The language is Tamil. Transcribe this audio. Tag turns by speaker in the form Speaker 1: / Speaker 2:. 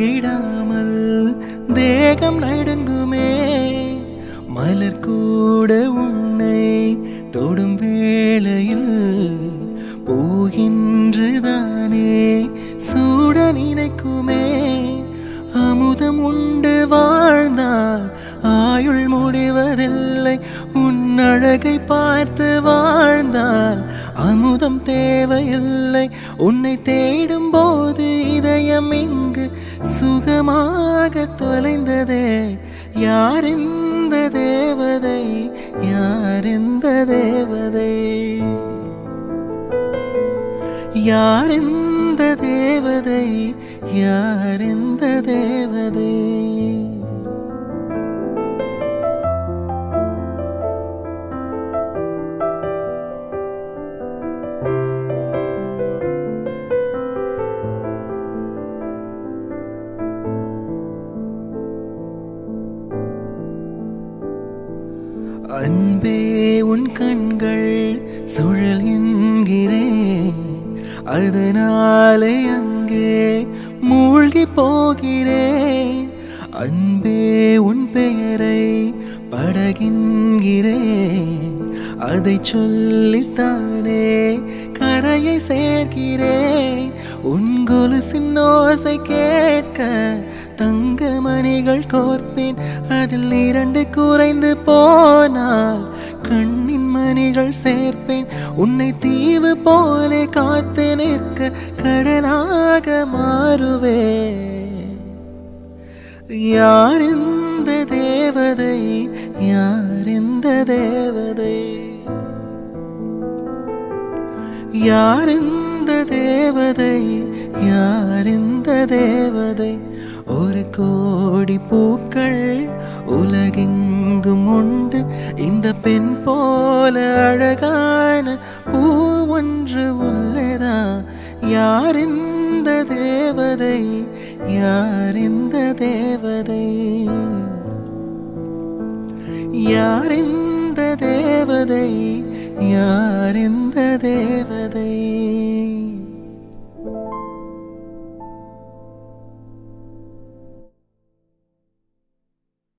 Speaker 1: தாங்கிடாமல் தேகம் நடுங்குமே மலர் கூட உன்னை தொடும் வேளையில் போகின்றுதானே சூட நினைக்குமே அமுதம் உண்டு வாழ்ந்தால் ஆயுள் முடிவதில்லை உன் அழகை பார்த்து வாழ்ந்தால் அமுதம் தேவையில்லை உன்னை தேடும் போது இதயம் இங்கு சுகமாக தொலைந்ததே யார் இந்த தேவதை யார் இந்த தேவதை யார் இந்த தேவதை யார் இந்த தேவதை அன்பே உன் கண்கள் சுழல் என்கிறேன் அதனாலே அங்கே மூழ்கி போகிறேன் அன்பே உன் பெயரை படகின்றேன் அதை சொல்லித்தானே கரையை சேர்க்கிறேன் உன் கொலுசின் ஓசை கேட்க தங்க மணிகள் கோர்ப்பேன் அதில் 2 குறைந்து போனால் கண்ணின் மணிகள் சேர்ப்பேன் உன்னை தீவு போல காத்து நிற்க கடலாக மாறுவே யார் இந்த தேவதை யார் இந்த தேவதை யார் இந்த தேவதை யார் இந்த தேவதை ஒரு கோடி பூக்கள் உலகெங்கும் உண்டு இந்த பெண் போல அழகான பூ ஒன்று உள்ளதா யார் இந்த தேவதை யார் இந்த தேவதை யார் இந்த தேவதை யார் இந்த தேவதை